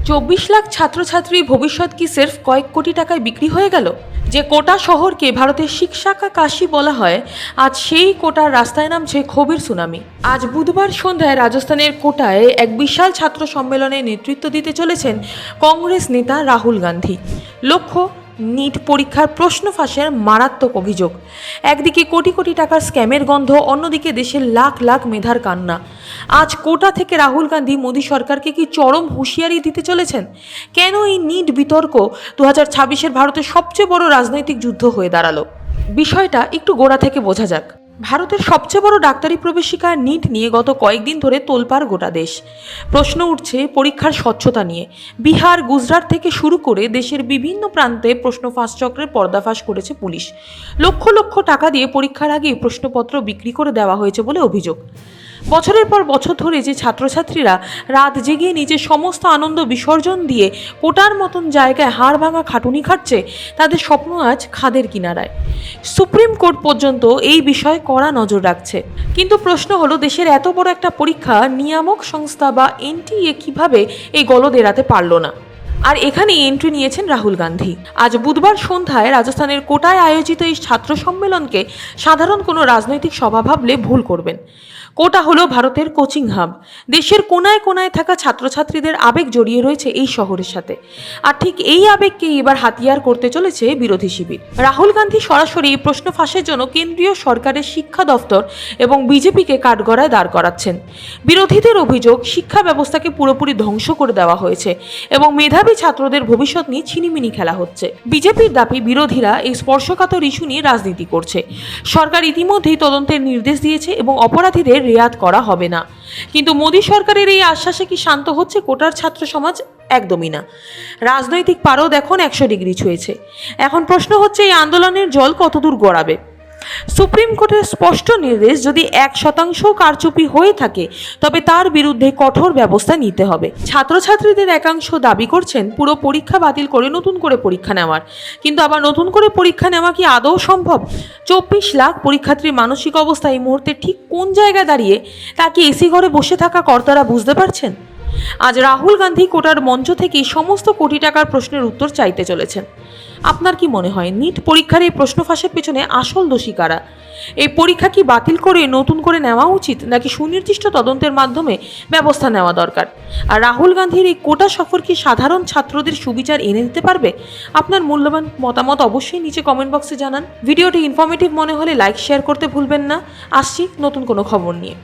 24 লাখ ছাত্রছাত্রী ভবিষ্যৎ কি সির্ফ কয়েক কোটি টাকায় বিক্রি হয়ে গেল? যে কোটা শহরকে ভারতের শিক্ষা কাশী বলা হয়, আজ সেই কোটার রাস্তায় নামছে ক্ষোভের সুনামি। আজ বুধবার সন্ধ্যায় রাজস্থানের কোটায় এক বিশাল ছাত্র সম্মেলনে নেতৃত্ব দিতে চলেছেন কংগ্রেস নেতা রাহুল গান্ধী। লক্ষ্য, নিট পরীক্ষার প্রশ্ন ফাঁসের মারাত্মক অভিযোগ। একদিকে কোটি কোটি টাকার স্ক্যামের গন্ধ, অন্যদিকে দেশের লাখ লাখ মেধার কান্না। আজ কোটা থেকে রাহুল গান্ধী মোদী সরকারকে কি চরম হুঁশিয়ারি দিতে চলেছেন? কেন এই নিট বিতর্ক 2026-এর ভারতের সবচেয়ে বড় রাজনৈতিক যুদ্ধ হয়ে দাঁড়ালো? বিষয়টা একটু গোড়া থেকে বোঝা যাক। ভারতের সবচেয়ে বড় ডাক্তারি প্রবেশিকা নিট নিয়ে গত কয়েকদিন ধরে তোলপাড় গোটা দেশ। প্রশ্ন উঠছে পরীক্ষার স্বচ্ছতা নিয়ে। বিহার, গুজরাট থেকে শুরু করে দেশের বিভিন্ন প্রান্তে প্রশ্ন ফাঁস চক্রের পর্দাফাঁস করেছে পুলিশ। লক্ষ লক্ষ টাকা দিয়ে পরীক্ষার আগেই প্রশ্নপত্র বিক্রি করে দেওয়া হয়েছে বলে অভিযোগ। বছরের পর বছর ধরে যে ছাত্রছাত্রীরা রাত জেগে নিজের সমস্ত আনন্দ বিসর্জন দিয়ে কোটার মতন জায়গায় হাড় ভাঙা খাটুনি খাটছে, তাদের স্বপ্ন আজ খাদের কিনারায়। সুপ্রিম কোর্ট পর্যন্ত এই বিষয়ে কড়া নজর রাখছে। কিন্তু প্রশ্ন হলো, দেশের এত বড় একটা পরীক্ষা নিয়ামক সংস্থা বা এনটিএ কিভাবে এই গলদ এড়াতে পারল না? আর এখানেই এন্ট্রি নিয়েছেন রাহুল গান্ধী। আজ বুধবার সন্ধ্যায় রাজস্থানের কোটায় আয়োজিত এই ছাত্র সম্মেলনকে সাধারণ কোনো রাজনৈতিক সভা ভাবলে ভুল করবেন। কোটা হলো ভারতের কোচিং হাব। দেশের কোনায় কোনায় থাকা ছাত্রছাত্রীদের আবেগ জড়িয়ে রয়েছে এই শহরের সাথে। আর ঠিক এই আবেগকে এবার হাতিয়ার করতে চলেছে বিরোধী শিবির। রাহুল গান্ধী সরাসরি এই প্রশ্ন ফাঁসের জন্য কেন্দ্রীয় সরকারের শিক্ষা দফতর এবং বিজেপিকে কাঠগড়ায় দাঁড় করাচ্ছেন। বিরোধীদের অভিযোগ, শিক্ষা ব্যবস্থাকে পুরোপুরি ধ্বংস করে দেওয়া হয়েছে এবং মেধাবী ছাত্রদের ভবিষ্যৎ নিয়ে ছিনিমিনি খেলা হচ্ছে। বিজেপির দাবি, বিরোধীরা এই স্পর্শকাতর ইস্যু নিয়ে রাজনীতি করছে। সরকার ইতিমধ্যেই তদন্তের নির্দেশ দিয়েছে এবং অপরাধীদের রেয়াত করা হবে না। কিন্তু মোদী সরকারের এই আশ্বাসে কি শান্ত হচ্ছে কোটার ছাত্র সমাজ? একদমই না। রাজনৈতিক পারদ এখন 100 ডিগ্রি ছুঁয়েছে। এখন প্রশ্ন হচ্ছে, এই আন্দোলনের জল কতদূর গড়াবে? সুপ্রিম কোর্টের স্পষ্ট নির্দেশ, যদি 1% কারচুপি হয়ে থাকে তবে তার বিরুদ্ধে কঠোর ব্যবস্থা নিতে হবে। ছাত্রছাত্রীদের একাংশ দাবি করছেন পুরো পরীক্ষা বাতিল করে নতুন করে পরীক্ষা নেওয়ার। কিন্তু আবার নতুন করে পরীক্ষা নেওয়া কি আদৌ সম্ভব? 24 লাখ পরীক্ষার্থীর মানসিক অবস্থা এই মুহূর্তে ঠিক কোন জায়গায় দাঁড়িয়ে তা কি এসি ঘরে বসে থাকা কর্তারা বুঝতে পারছেন? আজ রাহুল গান্ধী কোটার মঞ্চ থেকেই সমস্ত কোটি টাকার প্রশ্নের উত্তর চাইতে চলেছেন। আপনার কি মনে হয়, নিট পরীক্ষার এই প্রশ্ন ফাঁসের পেছনে আসল দোষী কারা? এই পরীক্ষা কি বাতিল করে নতুন করে নেওয়া উচিত, নাকি সুনির্দিষ্ট তদন্তের মাধ্যমে ব্যবস্থা নেওয়া দরকার? আর রাহুল গান্ধীর এই কোটা সফর কি সাধারণ ছাত্রদের সুবিচার এনে দিতে পারবে? আপনার মূল্যবান মতামত অবশ্যই নিচে কমেন্ট বক্সে জানান। ভিডিওটি ইনফরমেটিভ মনে হলে লাইক শেয়ার করতে ভুলবেন না। আসছি নতুন কোনো খবর নিয়ে।